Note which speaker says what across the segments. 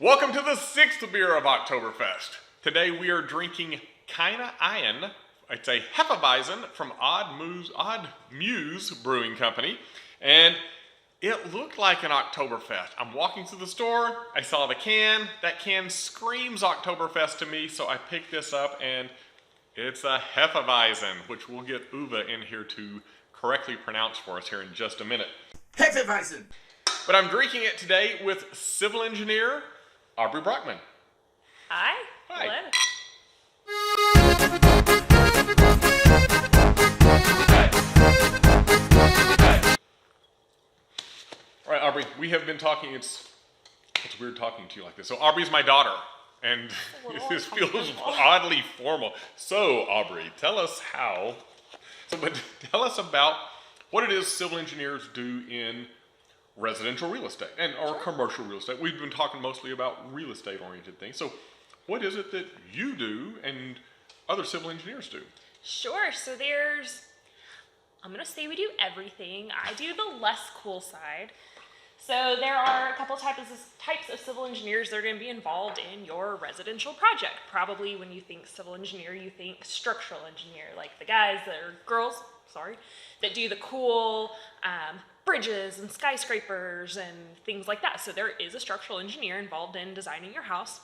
Speaker 1: Welcome to the Sixth Beer of Oktoberfest. Today we are drinking Keine Eier. It's a hefeweizen from Odd Muse Brewing Company, and it looked like an Oktoberfest. I'm walking through the store, I saw the can. That can screams Oktoberfest to me, so I picked this up, and it's a hefeweizen, which we'll get Uwe in here to correctly pronounce for us here in just a minute.
Speaker 2: Hefeweizen!
Speaker 1: But I'm drinking it today with civil engineer Aubrey Brockman.
Speaker 3: Hi.
Speaker 1: Hi.
Speaker 3: Hello.
Speaker 1: All right, Aubrey, we have been talking, it's weird talking to you like this. So Aubrey's my daughter, and this feels oddly formal. So Aubrey, tell us about what it is civil engineers do in residential real estate or commercial real estate. We've been talking mostly about real estate oriented things. So what is it that you do and other civil engineers do?
Speaker 3: Sure. So I'm going to say we do everything. I do the less cool side. So there are a couple types of civil engineers that are going to be involved in your residential project. Probably when you think civil engineer, you think structural engineer, like the guys that do the cool bridges and skyscrapers and things like that. So there is a structural engineer involved in designing your house.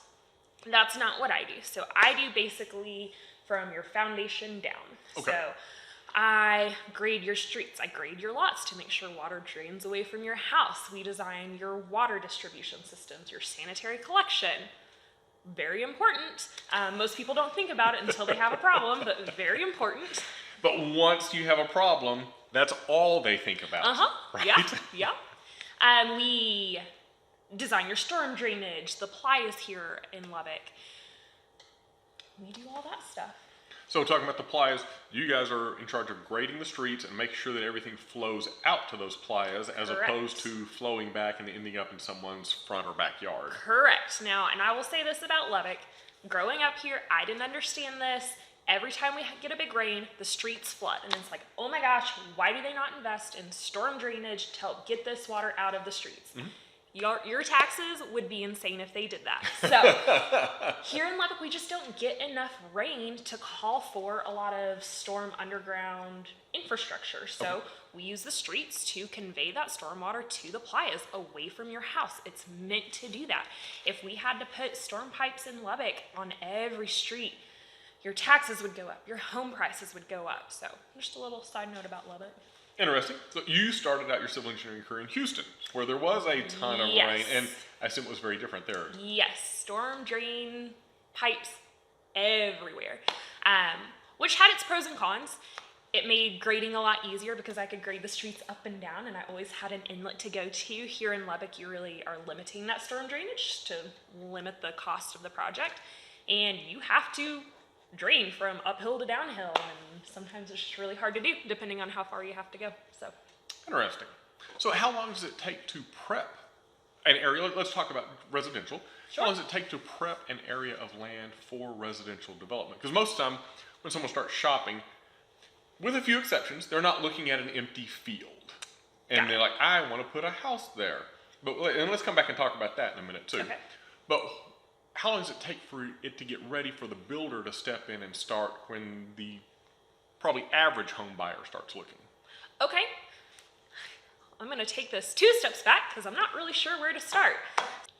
Speaker 3: That's not what I do. So I do basically from your foundation down.
Speaker 1: Okay.
Speaker 3: So I grade your streets, I grade your lots to make sure water drains away from your house. We design your water distribution systems, your sanitary collection. Very important. Most people don't think about it until they have a problem, but very important.
Speaker 1: But once you have a problem, that's all they think about. Right?
Speaker 3: Yeah. We design your storm drainage, the Plies here in Lubbock. We do all that stuff.
Speaker 1: So talking about the plies, you guys are in charge of grading the streets and making sure that everything flows out to those plies as
Speaker 3: Correct.
Speaker 1: Opposed to flowing back and ending up in someone's front or backyard.
Speaker 3: Correct. Now, and I will say this about Lubbock, growing up here, I didn't understand this. Every time we get a big rain, the streets flood. And it's like, oh my gosh, why do they not invest in storm drainage to help get this water out of the streets? Mm-hmm. Your taxes would be insane if they did that. So here in Lubbock, we just don't get enough rain to call for a lot of storm underground infrastructure. So we use the streets to convey that stormwater to the plazas away from your house. It's meant to do that. If we had to put storm pipes in Lubbock on every street, your taxes would go up, your home prices would go up. So just a little side note about Lubbock.
Speaker 1: Interesting. So you started out your civil engineering career in Houston, where there was a ton of rain, and I assume it was very different there.
Speaker 3: Yes, storm drain pipes everywhere, which had its pros and cons. It made grading a lot easier because I could grade the streets up and down, and I always had an inlet to go to. Here in Lubbock, you really are limiting that storm drainage to limit the cost of the project, and you have to drain from uphill to downhill, and sometimes it's just really hard to do depending on how far you have to go. So
Speaker 1: interesting. So how long does it take to prep an area? Let's talk about residential.
Speaker 3: Sure.
Speaker 1: How long does it take to prep an area of land for residential development? Because most of the time when someone starts shopping, with a few exceptions, they're not looking at an empty field and they're like, I want to put a house there. And let's come back and talk about that in a minute too.
Speaker 3: Okay.
Speaker 1: But how long does it take for it to get ready for the builder to step in and start when the probably average home buyer starts looking?
Speaker 3: Okay, I'm going to take this 2 steps back because I'm not really sure where to start.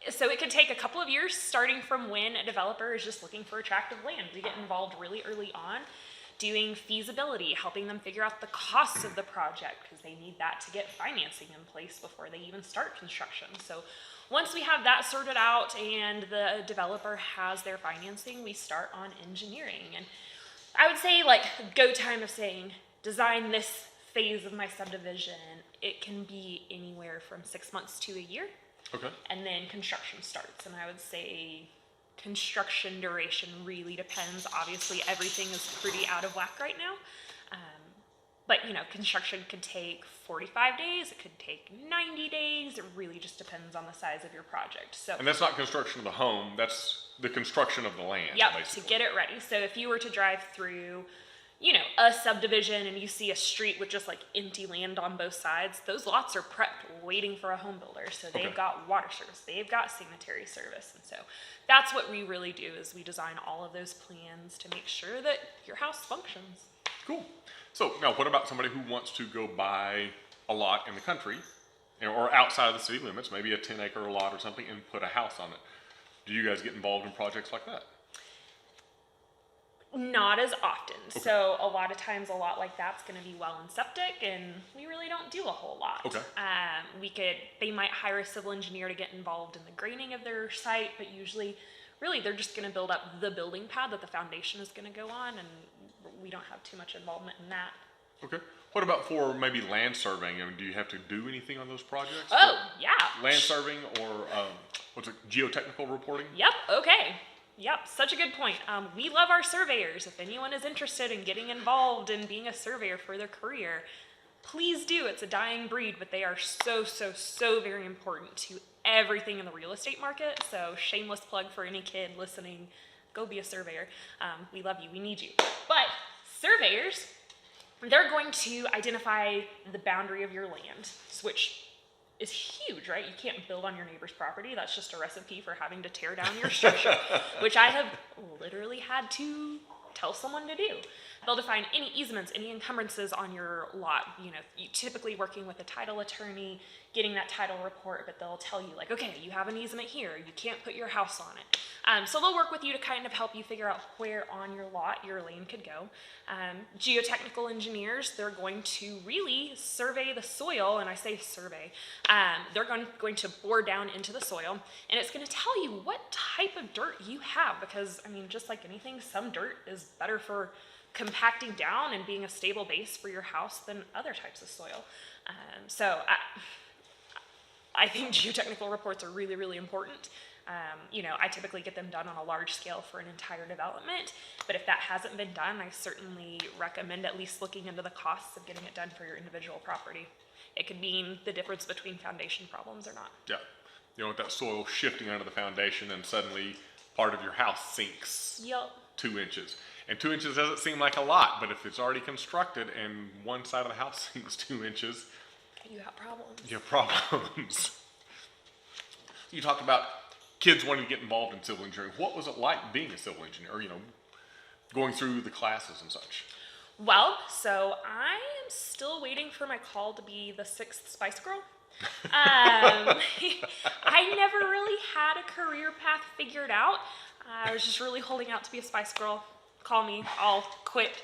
Speaker 3: So it could take a couple of years starting from when a developer is just looking for attractive land. We get involved really early on doing feasibility, helping them figure out the costs of the project because they need that to get financing in place before they even start construction. So once we have that sorted out and the developer has their financing, we start on engineering. And I would say like go time of saying, design this phase of my subdivision, it can be anywhere from 6 months to a year.
Speaker 1: Okay.
Speaker 3: And then construction starts. And I would say construction duration really depends. Obviously, everything is pretty out of whack right now. But, construction could take 45 days. It could take 90 days. It really just depends on the size of your project. So,
Speaker 1: and that's not construction of the home. That's the construction of the land,
Speaker 3: yep,
Speaker 1: basically.
Speaker 3: To get it ready. So if you were to drive through a subdivision and you see a street with just like empty land on both sides, those lots are prepped waiting for a home builder. So they've got water service, they've got sanitary service. And so that's what we really do, is we design all of those plans to make sure that your house functions.
Speaker 1: Cool. So now what about somebody who wants to go buy a lot in the country or outside of the city limits, maybe a 10-acre lot or something, and put a house on it? Do you guys get involved in projects like that?
Speaker 3: Not as often. Okay. So a lot of times a lot like that's going to be well and septic, and we really don't do a whole lot.
Speaker 1: Okay.
Speaker 3: They might hire a civil engineer to get involved in the grading of their site, but usually really they're just going to build up the building pad that the foundation is going to go on, and we don't have too much involvement in that.
Speaker 1: Okay. What about for maybe land surveying? I mean, do you have to do anything on those projects?
Speaker 3: Oh, yeah.
Speaker 1: Land surveying or geotechnical reporting?
Speaker 3: Yep. Okay. Yep, such a good point. We love our surveyors. If anyone is interested in getting involved in being a surveyor for their career, please do. It's a dying breed, but they are so, so, so very important to everything in the real estate market. So shameless plug for any kid listening, go be a surveyor. We love you, we need you. But surveyors, they're going to identify the boundary of your land, which is huge, right? You can't build on your neighbor's property. That's just a recipe for having to tear down your structure, which I have literally had to tell someone to do. They'll define any easements, any encumbrances on your lot. You typically working with a title attorney, getting that title report, but they'll tell you like, okay, you have an easement here. You can't put your house on it. So they'll work with you to kind of help you figure out where on your lot your land could go. Geotechnical engineers, they're going to really survey the soil, and I say survey. They're going to bore down into the soil, and it's going to tell you what type of dirt you have, because, I mean, just like anything, some dirt is better for compacting down and being a stable base for your house than other types of soil. So I think geotechnical reports are really, really important. I typically get them done on a large scale for an entire development, but if that hasn't been done, I certainly recommend at least looking into the costs of getting it done for your individual property. It could mean the difference between foundation problems or not.
Speaker 1: Yeah. With that soil shifting under the foundation and suddenly part of your house sinks 2 inches. And 2 inches doesn't seem like a lot, but if it's already constructed and one side of the house sinks 2 inches,
Speaker 3: you have problems.
Speaker 1: You have problems. You talked about kids wanting to get involved in civil engineering. What was it like being a civil engineer, going through the classes and such?
Speaker 3: Well, so I am still waiting for my call to be the 6th Spice Girl. I never really had a career path figured out. I was just really holding out to be a Spice Girl. Call me, I'll quit,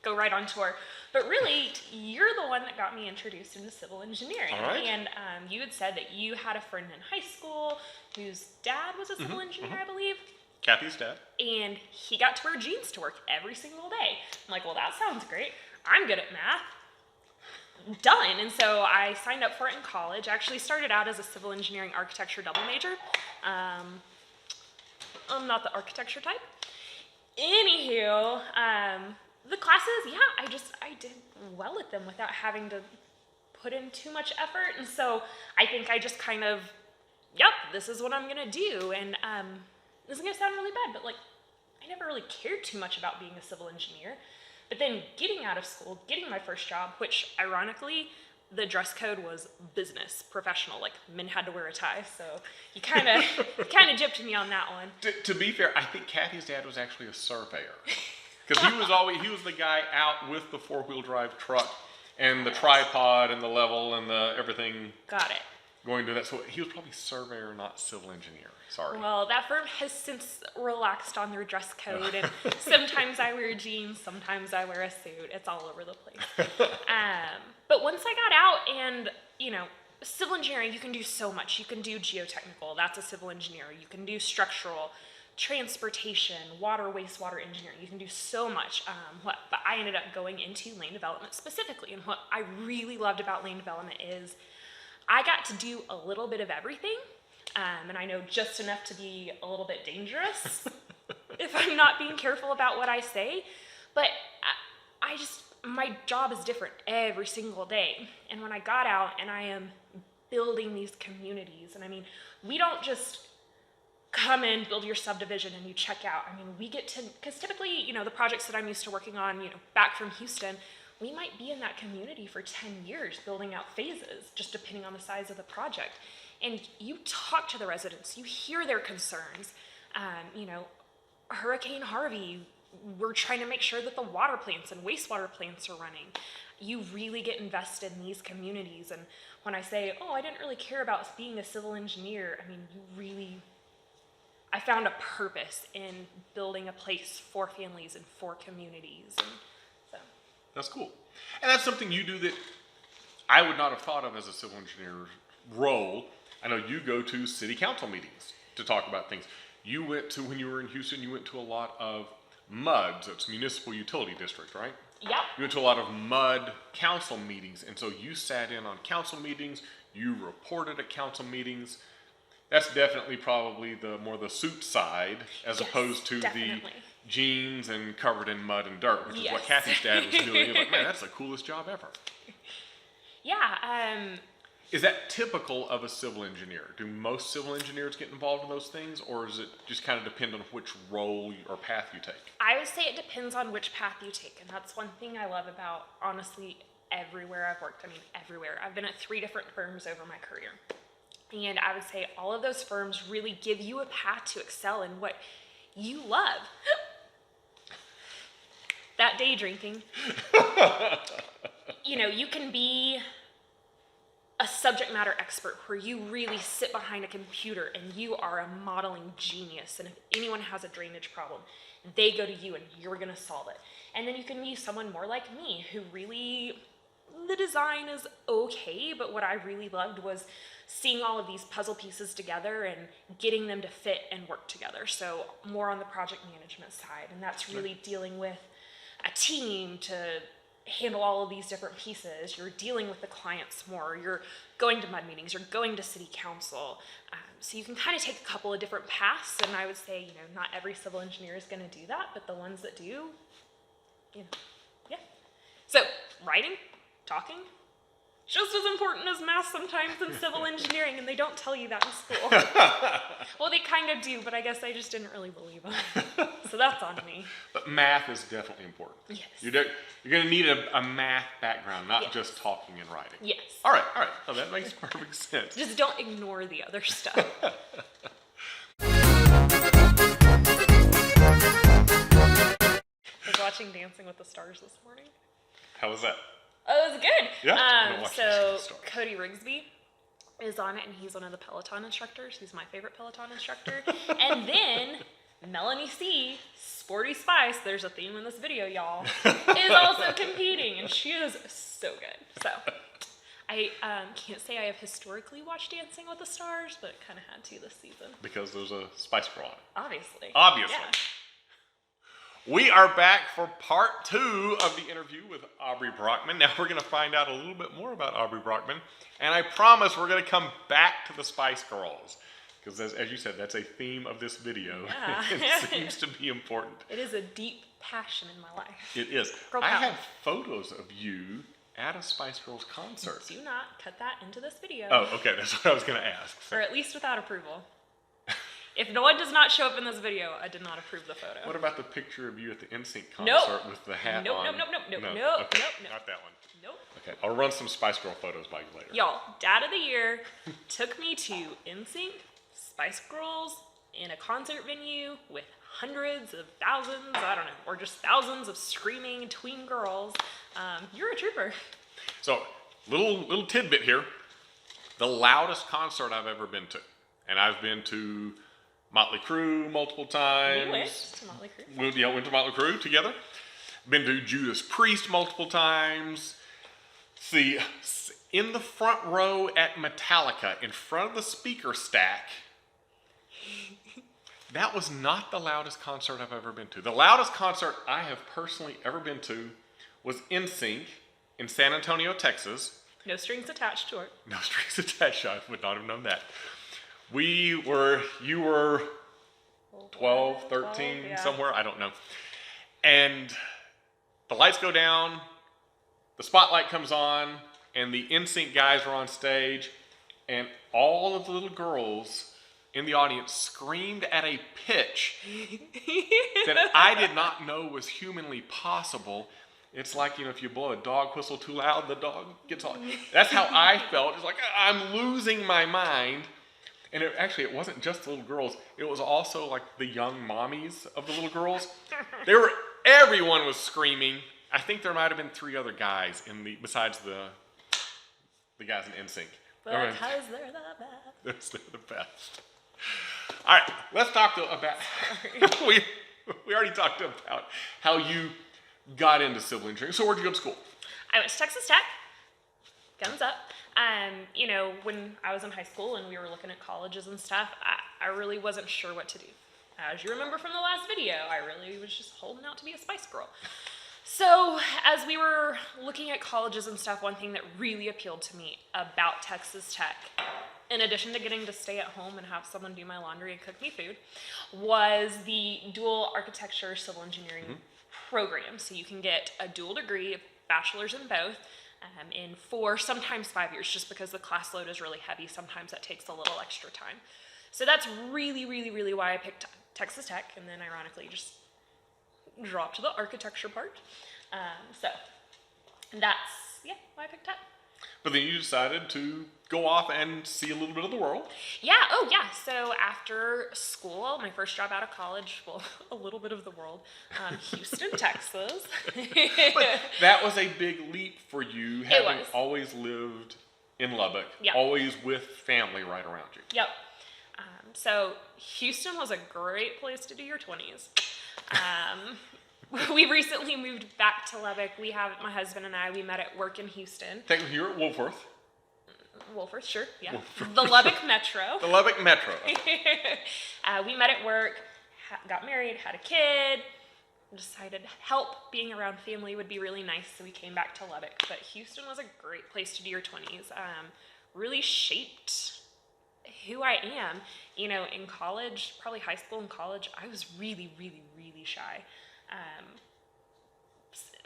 Speaker 3: go right on tour. But really, you're the one that got me introduced into civil engineering.
Speaker 1: All right.
Speaker 3: And you had said that you had a friend in high school whose dad was a civil engineer, I believe.
Speaker 1: Kathy's dad.
Speaker 3: And he got to wear jeans to work every single day. I'm like, well, that sounds great. I'm good at math. Done. And so I signed up for it in college. I actually started out as a civil engineering architecture double major. I'm not the architecture type. Anywho, the classes, I did well at them without having to put in too much effort. And so I think I just kind of, this is what I'm going to do. And this is going to sound really bad, but I never really cared too much about being a civil engineer. But then getting out of school, getting my first job, which ironically, the dress code was business, professional. Men had to wear a tie, so you kind of gypped me on that one.
Speaker 1: To be fair, I think Kathy's dad was actually a surveyor, because he was the guy out with the 4-wheel drive truck and the tripod and the level and the everything.
Speaker 3: Got it.
Speaker 1: Going to that, so he was probably surveyor, not civil engineer. Sorry.
Speaker 3: Well, that firm has since relaxed on their dress code, and sometimes I wear jeans, sometimes I wear a suit. It's all over the place. But once I got out, and civil engineering, you can do so much. You can do geotechnical, that's a civil engineer. You can do structural, transportation, water, wastewater engineering. You can do so much. But I ended up going into land development specifically, and what I really loved about land development is I got to do a little bit of everything. And I know just enough to be a little bit dangerous if I'm not being careful about what I say. But my job is different every single day. And when I got out and I am building these communities, and I mean, we don't just come in, build your subdivision, and you check out. I mean, we get to, because typically, you know, the projects that I'm used to working on, you know, back from Houston, we might be in that community for 10 years building out phases, just depending on the size of the project. And you talk to the residents, you hear their concerns. You know, Hurricane Harvey, we're trying to make sure that the water plants and wastewater plants are running. You really get invested in these communities. And when I say, oh, I didn't really care about being a civil engineer, I mean, I found a purpose in building a place for families and for communities. And so.
Speaker 1: That's cool. And that's something you do that I would not have thought of as a civil engineer role. I know you go to city council meetings to talk about things. You went to, when you were in Houston, you went to a lot of MUDs. It's Municipal Utility District, right?
Speaker 3: Yep.
Speaker 1: You went to a lot of MUD council meetings. And so you sat in on council meetings. You reported at council meetings. That's definitely probably the suit side as opposed to the jeans and covered in mud and dirt, which is what Kathy's dad was doing. You're like, man, that's the coolest job ever.
Speaker 3: Yeah.
Speaker 1: Is that typical of a civil engineer? Do most civil engineers get involved in those things, or does it just kind of depend on which role or path you take?
Speaker 3: I would say it depends on which path you take, and that's one thing I love about, honestly, everywhere I've worked. I mean, everywhere. I've been at 3 different firms over my career. And I would say all of those firms really give you a path to excel in what you love. That day drinking. You know, you can be a subject matter expert where you really sit behind a computer and you are a modeling genius. And if anyone has a drainage problem, they go to you and you're going to solve it. And then you can be someone more like me who really, the design is okay, but what I really loved was seeing all of these puzzle pieces together and getting them to fit and work together. So more on the project management side, and that's really dealing with a team to handle all of these different pieces. You're dealing with the clients more. You're going to MUD meetings. You're going to city council. So you can kind of take a couple of different paths, and I would say, you know, not every civil engineer is going to do that, but the ones that do, you know, yeah. So writing, talking, just as important as math sometimes in civil engineering, and they don't tell you that in school. Well, they kind of do, but I guess I just didn't really believe them. So that's on me.
Speaker 1: But math is definitely important.
Speaker 3: Yes.
Speaker 1: You're going to need a math background, not just talking and writing.
Speaker 3: Yes.
Speaker 1: All right. Oh, that makes perfect sense.
Speaker 3: Just don't ignore the other stuff. I was watching Dancing with the Stars this morning.
Speaker 1: How was that?
Speaker 3: Oh, it was good.
Speaker 1: Yeah.
Speaker 3: So Cody Rigsby is on it, and he's one of the Peloton instructors. He's my favorite Peloton instructor. And then Melanie C, Sporty Spice, there's a theme in this video, y'all, is also competing, and she is so good. So I can't say I have historically watched Dancing with the Stars, but kind of had to this season.
Speaker 1: Because there's a Spice Girl on it.
Speaker 3: Obviously.
Speaker 1: Yeah. We are back for part 2 of the interview with Aubrey Brockman. Now we're going to find out a little bit more about Aubrey Brockman, and I promise we're going to come back to the Spice Girls, because as you said, that's a theme of this video.
Speaker 3: Yeah.
Speaker 1: It seems to be important.
Speaker 3: It is a deep passion in my life.
Speaker 1: It is.
Speaker 3: Girl
Speaker 1: I
Speaker 3: power.
Speaker 1: have photos of you at a Spice Girls concert.
Speaker 3: Do not cut that into this video.
Speaker 1: Oh, okay. That's what I was going to ask.
Speaker 3: Or at least without approval. If no one does not show up in this video, I did not approve the photo.
Speaker 1: What about the picture of you at the NSYNC concert with the hat
Speaker 3: nope,
Speaker 1: on?
Speaker 3: Nope.
Speaker 1: Okay, not that one.
Speaker 3: Nope.
Speaker 1: Okay, I'll run some Spice Girl photos by you later.
Speaker 3: Y'all, Dad of the Year took me to NSYNC, Spice Girls, in a concert venue with hundreds of thousands, I don't know, or just thousands of screaming tween girls. You're a trooper.
Speaker 1: So, little tidbit here. The loudest concert I've ever been to, and I've been to Motley Crue multiple times.
Speaker 3: We went to Motley Crue.
Speaker 1: Went to Motley Crue together. Been to Judas Priest multiple times. See, in the front row at Metallica, in front of the speaker stack, that was not the loudest concert I've ever been to. The loudest concert I have personally ever been to was NSYNC in San Antonio, Texas.
Speaker 3: No strings attached to it.
Speaker 1: No strings attached. I would not have known that. You were 12, 13,
Speaker 3: yeah.
Speaker 1: somewhere, I don't know. And the lights go down, the spotlight comes on, and the NSYNC guys are on stage, and all of the little girls in the audience screamed at a pitch that I did not know was humanly possible. It's like, if you blow a dog whistle too loud, the dog gets all... That's how I felt. It's like, I'm losing my mind. And it wasn't just the little girls. It was also like the young mommies of the little girls. Everyone was screaming. I think there might have been 3 other guys besides the guys in NSYNC.
Speaker 3: Because they're the best.
Speaker 1: They're the best. All right, let's talk about... we already talked about how you got into civil engineering. So where'd you go to school?
Speaker 3: I went to Texas Tech. Guns up. When I was in high school and we were looking at colleges and stuff, I really wasn't sure what to do. As you remember from the last video, I really was just holding out to be a Spice Girl. So as we were looking at colleges and stuff, one thing that really appealed to me about Texas Tech, in addition to getting to stay at home and have someone do my laundry and cook me food, was the dual architecture civil engineering program. So you can get a dual degree, a bachelor's in both, in 4, sometimes 5 years, just because the class load is really heavy. Sometimes that takes a little extra time. So that's really, really, really why I picked Texas Tech, and then ironically just dropped the architecture part. So that's, why I picked Tech.
Speaker 1: But then you decided to go off and see a little bit of the world.
Speaker 3: Yeah, so after school, my first job out of college, a little bit of the world, Houston, Texas.
Speaker 1: But that was a big leap for you, having
Speaker 3: was.
Speaker 1: always lived in Lubbock,
Speaker 3: Yep.
Speaker 1: always with family right around you.
Speaker 3: Yep. So Houston was a great place to do your 20s. We recently moved back to Lubbock. My husband and I, we met at work in Houston.
Speaker 1: Technically, you're at Wolfworth.
Speaker 3: Wolfworth, sure, yeah. The Lubbock Metro.
Speaker 1: The Lubbock Metro.
Speaker 3: We met at work, got married, had a kid, decided help being around family would be really nice, so we came back to Lubbock. But Houston was a great place to do your 20s. Really shaped who I am. In college, probably high school and college, I was really, really, really shy.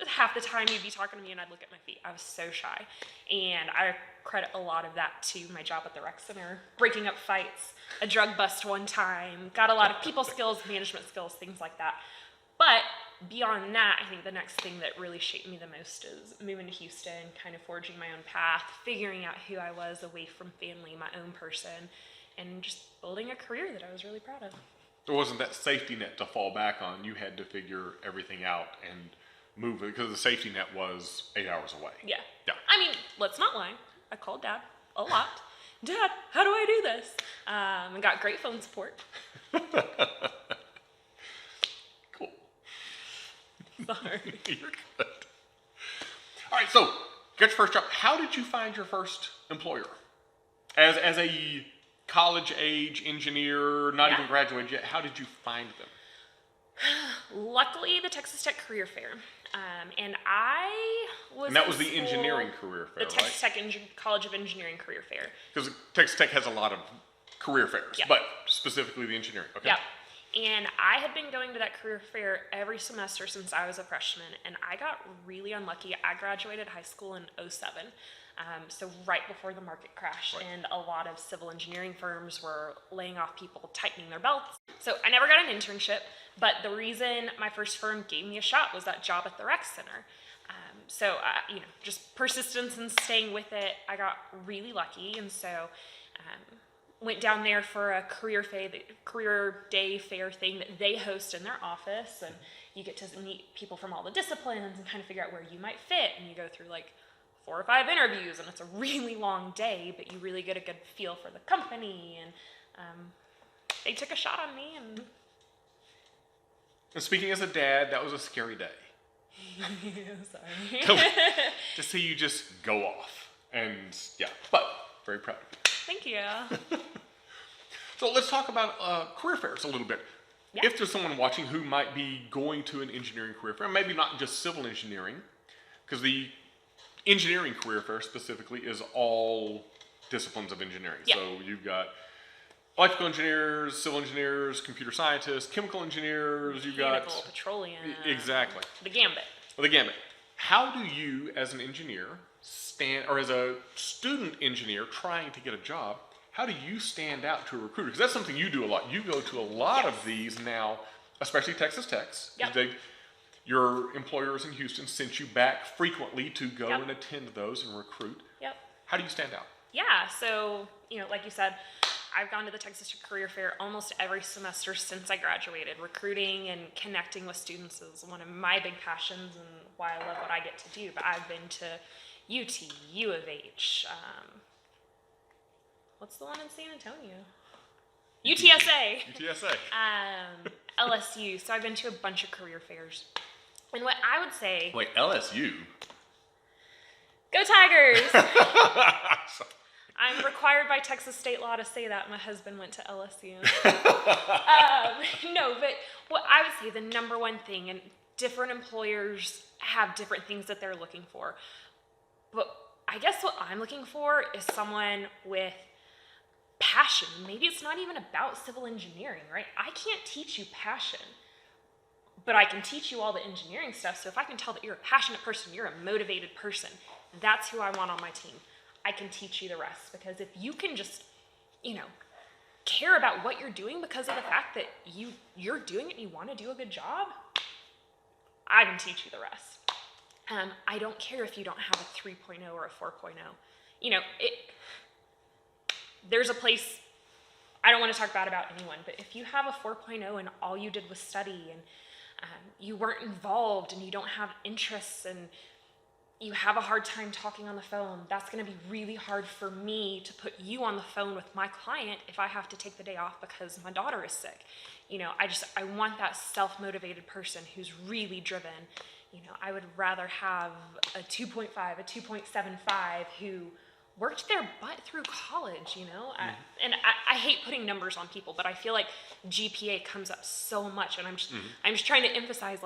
Speaker 3: Half the time you'd be talking to me and I'd look at my feet. I was so shy. And I credit a lot of that to my job at the rec center, breaking up fights, a drug bust one time, got a lot of people skills, management skills, things like that. But beyond that, I think the next thing that really shaped me the most is moving to Houston, kind of forging my own path, figuring out who I was away from family, my own person, and just building a career that I was really proud of.
Speaker 1: There wasn't that safety net to fall back on. You had to figure everything out and move it, because the safety net was 8 hours away.
Speaker 3: Yeah.
Speaker 1: Yeah.
Speaker 3: I mean, let's not lie. I called Dad a lot. Dad, how do I do this? And got great phone support.
Speaker 1: Cool.
Speaker 3: Sorry.
Speaker 1: You're good. All right, so get your first job. How did you find your first employer? As a college-age engineer, not even graduated yet, how did you find them?
Speaker 3: Luckily, the Texas Tech Career Fair. And I was
Speaker 1: And that was
Speaker 3: in
Speaker 1: the
Speaker 3: school-
Speaker 1: engineering career fair,
Speaker 3: The Texas Tech College of Engineering Career Fair.
Speaker 1: Because Texas Tech has a lot of career fairs,
Speaker 3: Yep.
Speaker 1: but specifically the engineering. Okay.
Speaker 3: Yep. And I had been going to that career fair every semester since I was a freshman, and I got really unlucky. I graduated high school in 2007, so right before the market crash,
Speaker 1: Right.
Speaker 3: and a lot of civil engineering firms were laying off people, tightening their belts. So I never got an internship, but the reason my first firm gave me a shot was that job at the rec center. So just persistence and staying with it, I got really lucky, and so went down there for a career day fair thing that they host in their office, and you get to meet people from all the disciplines and kind of figure out where you might fit, and you go through like 4 or 5 interviews, and it's a really long day, but you really get a good feel for the company, and they took a shot on me. And
Speaker 1: speaking as a dad, that was a scary day.
Speaker 3: Sorry.
Speaker 1: To see you just go off, and but very proud of you.
Speaker 3: Thank you.
Speaker 1: So let's talk about career fairs a little bit.
Speaker 3: Yeah.
Speaker 1: If there's someone watching who might be going to an engineering career fair, maybe not just civil engineering, because the engineering career fair specifically is all disciplines of engineering.
Speaker 3: Yeah.
Speaker 1: So you've got electrical engineers, civil engineers, computer scientists, chemical engineers, you've
Speaker 3: Mechanical,
Speaker 1: got...
Speaker 3: petroleum.
Speaker 1: Exactly.
Speaker 3: The gambit.
Speaker 1: Well, the gambit. How do you, as an engineer, or as a student engineer trying to get a job, how do you stand out to a recruiter? Because that's something you do a lot. You go to a lot of these now, especially Texas Techs.
Speaker 3: Yep.
Speaker 1: Your employers in Houston sent you back frequently to go and attend those and recruit.
Speaker 3: Yep.
Speaker 1: How do you stand out?
Speaker 3: Yeah, so, like you said, I've gone to the Texas Career Fair almost every semester since I graduated. Recruiting and connecting with students is one of my big passions and why I love what I get to do. But I've been to UT, U of H, what's the one in San Antonio? UTSA.
Speaker 1: UTSA.
Speaker 3: LSU. So I've been to a bunch of career fairs. And what I would say...
Speaker 1: Wait, LSU?
Speaker 3: Go Tigers! I'm required by Texas state law to say that. My husband went to LSU. No, but what I would say the number one thing, and different employers have different things that they're looking for. But I guess what I'm looking for is someone with passion. Maybe it's not even about civil engineering, right? I can't teach you passion, but I can teach you all the engineering stuff. So if I can tell that you're a passionate person, you're a motivated person, that's who I want on my team. I can teach you the rest, because if you can just, care about what you're doing because of the fact that you're doing it and you want to do a good job, I can teach you the rest. I don't care if you don't have a 3.0 or a 4.0. There's a place, I don't want to talk bad about anyone, but if you have a 4.0 and all you did was study and you weren't involved and you don't have interests and you have a hard time talking on the phone, that's going to be really hard for me to put you on the phone with my client if I have to take the day off because my daughter is sick. I want that self-motivated person who's really driven. I would rather have a 2.5, a 2.75 who worked their butt through college, and I hate putting numbers on people, but I feel like GPA comes up so much, and I'm just trying to emphasize,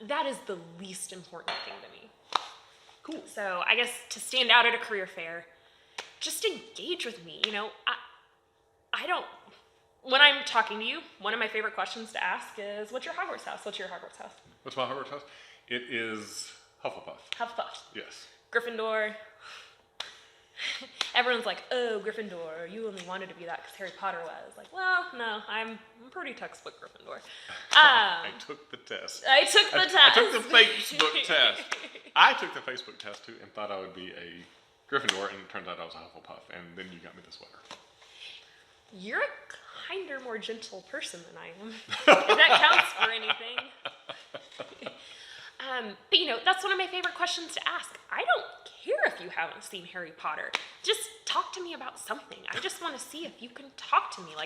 Speaker 3: that is the least important thing to me.
Speaker 1: Cool.
Speaker 3: So I guess to stand out at a career fair, just engage with me. I don't, when I'm talking to you, one of my favorite questions to ask is, what's your Hogwarts house? What's your Hogwarts house?
Speaker 1: What's my Hogwarts house? It is Hufflepuff.
Speaker 3: Hufflepuff.
Speaker 1: Yes.
Speaker 3: Gryffindor. Everyone's like, oh, Gryffindor, you only wanted to be that because Harry Potter was. Well, no, I'm pretty textbook Gryffindor.
Speaker 1: I took the test.
Speaker 3: I took the test.
Speaker 1: I took the Facebook test. I took the Facebook test too and thought I would be a Gryffindor, and it turned out I was a Hufflepuff, and then you got me the sweater.
Speaker 3: You're a kinder, more gentle person than I am. If that counts for anything. But that's one of my favorite questions to ask. I don't care if you haven't seen Harry Potter. Just talk to me about something. I just want to see if you can talk to me.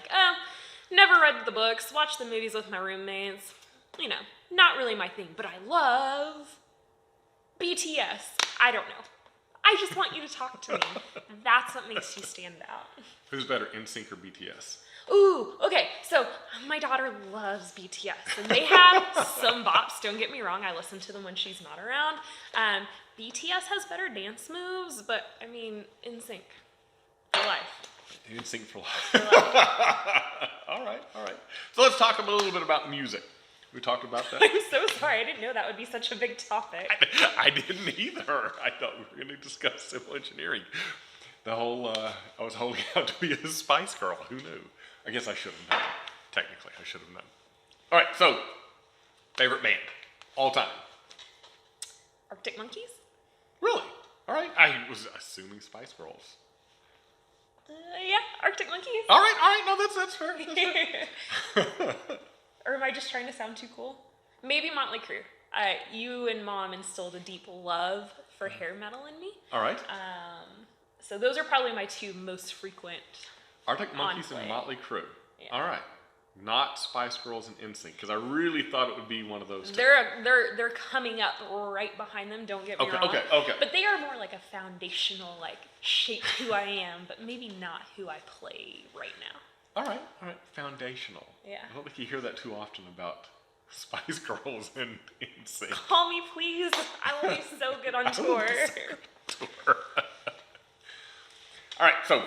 Speaker 3: Never read the books, watched the movies with my roommates. Not really my thing, but I love BTS. I don't know. I just want you to talk to me. That's what makes you stand out.
Speaker 1: Who's better, NSYNC or BTS?
Speaker 3: Ooh, okay, so my daughter loves BTS, and they have some bops, don't get me wrong, I listen to them when she's not around. BTS has better dance moves, but, NSYNC for life.
Speaker 1: NSYNC for life. All right. So let's talk a little bit about music. We talked about that.
Speaker 3: I'm so sorry, I didn't know that would be such a big topic.
Speaker 1: I didn't either. I thought we were going to discuss civil engineering. I was holding out to be a Spice Girl. Who knew? I guess I should have known. Technically, I should have known. All right, so, favorite band, all time?
Speaker 3: Arctic Monkeys?
Speaker 1: Really? All right. I was assuming Spice Girls.
Speaker 3: Yeah, Arctic Monkeys.
Speaker 1: All right. No, that's fair. That's fair.
Speaker 3: Or am I just trying to sound too cool? Maybe Motley Crue. You and Mom instilled a deep love for hair metal in me.
Speaker 1: All right.
Speaker 3: So those are probably my two most frequent.
Speaker 1: Arctic Monkeys and Motley Crue.
Speaker 3: Yeah.
Speaker 1: All right. Not Spice Girls and NSYNC, because I really thought it would be one of those two.
Speaker 3: They're coming up right behind them. Don't get me wrong.
Speaker 1: Okay.
Speaker 3: But they are more like a foundational, shape who I am, but maybe not who I play right now.
Speaker 1: All right. Foundational.
Speaker 3: Yeah.
Speaker 1: I don't think you hear that too often about Spice Girls and NSYNC.
Speaker 3: Call me, please. I will be so good on tour.
Speaker 1: All right, so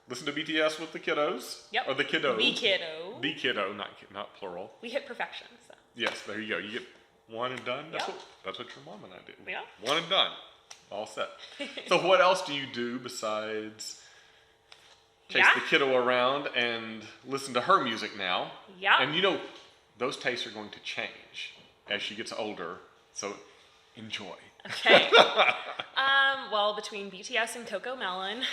Speaker 1: listen to BTS with the kiddos.
Speaker 3: Yep.
Speaker 1: Or the kiddos.
Speaker 3: The kiddo.
Speaker 1: The kiddo, not plural.
Speaker 3: We hit perfection. So.
Speaker 1: Yes, there you go. You get one and done. That's
Speaker 3: Yep.
Speaker 1: what your mom and I did.
Speaker 3: Yeah.
Speaker 1: One and done. All set. So what else do you do besides chase the kiddo around and listen to her music now.
Speaker 3: Yeah.
Speaker 1: And you know, those tastes are going to change as she gets older. So enjoy.
Speaker 3: Okay. Well, between BTS and Coco Melon,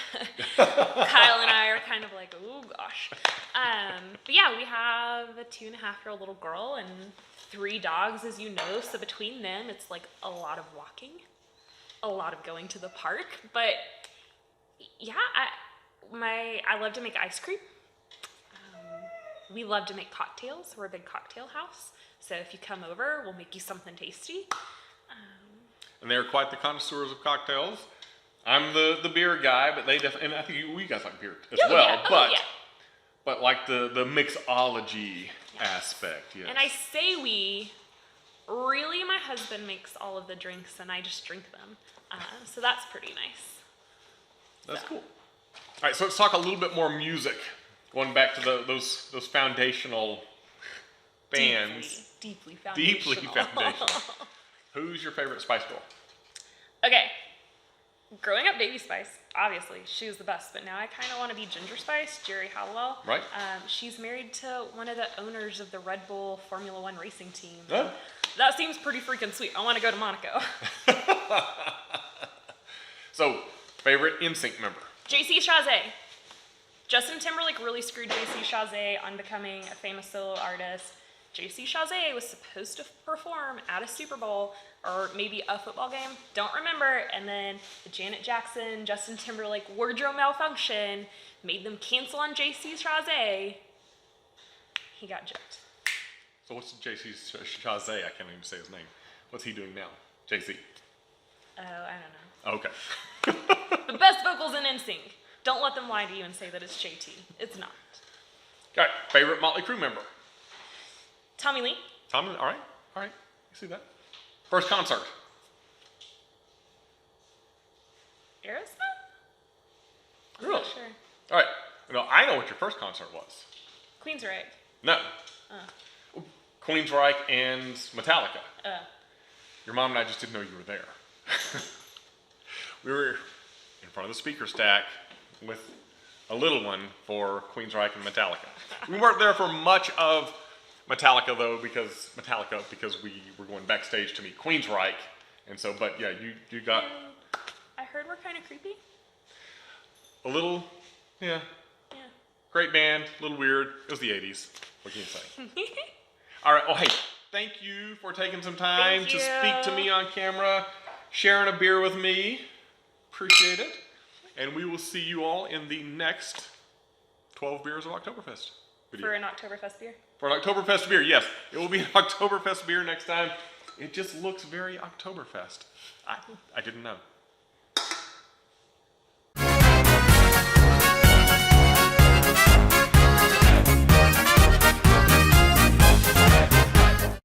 Speaker 3: Kyle and I are kind of like, oh gosh. But yeah, we have a 2.5-year-old little girl and 3 dogs, as you know. So between them, it's like a lot of walking, a lot of going to the park. But yeah, I love to make ice cream. We love to make cocktails. We're a big cocktail house. So if you come over, we'll make you something tasty.
Speaker 1: And they're quite the connoisseurs of cocktails. I'm the beer guy, but they definitely, and I think you guys like beer as well.
Speaker 3: Yeah.
Speaker 1: But like the mixology aspect, yes.
Speaker 3: And I say really my husband makes all of the drinks and I just drink them. So that's pretty nice.
Speaker 1: That's cool. All right, so let's talk a little bit more music. Going back to those foundational bands.
Speaker 3: Deeply foundational.
Speaker 1: Deeply foundational. Who's your favorite Spice Girl?
Speaker 3: Okay. Growing up, Baby Spice, obviously, she was the best. But now I kind of want to be Ginger Spice, Jerry Halliwell.
Speaker 1: Right.
Speaker 3: She's married to one of the owners of the Red Bull Formula One racing team.
Speaker 1: Oh.
Speaker 3: That seems pretty freaking sweet. I want to go to Monaco.
Speaker 1: So, favorite NSYNC member?
Speaker 3: JC Chasez. Justin Timberlake really screwed JC Chasez on becoming a famous solo artist. JC Chasez was supposed to perform at a Super Bowl or maybe a football game, don't remember, and then the Janet Jackson, Justin Timberlake wardrobe malfunction made them cancel on JC Chasez. He got gypped.
Speaker 1: So what's JC Chasez? I can't even say his name. What's he doing now? JC?
Speaker 3: Oh, I don't know.
Speaker 1: Okay.
Speaker 3: The best vocals in NSYNC. Don't let them lie to you and say that it's JT. It's not.
Speaker 1: All right, favorite Motley Crue member?
Speaker 3: Tommy Lee.
Speaker 1: Tommy, all right. You see that? First concert?
Speaker 3: Aerosmith? I'm
Speaker 1: Really?
Speaker 3: not sure.
Speaker 1: All right. No, I know what your first concert was.
Speaker 3: Queensryche.
Speaker 1: No. Queensryche and Metallica. Your mom and I just didn't know you were there. We were in front of the speaker stack with a little one for Queensryche and Metallica. We weren't there for much of Metallica though, because we were going backstage to meet Queensryche, and so. But yeah, you got.
Speaker 3: I heard we're kind of creepy.
Speaker 1: A little, yeah.
Speaker 3: Yeah.
Speaker 1: Great band, a little weird. It was the '80s. What can you say? All right. Oh, hey, thank you for taking some time to speak to me on camera, sharing a beer with me. Appreciate it. And we will see you all in the next 12 Beers of Oktoberfest video.
Speaker 3: For an Oktoberfest beer?
Speaker 1: For an Oktoberfest beer, yes. It will be an Oktoberfest beer next time. It just looks very Oktoberfest. I didn't know.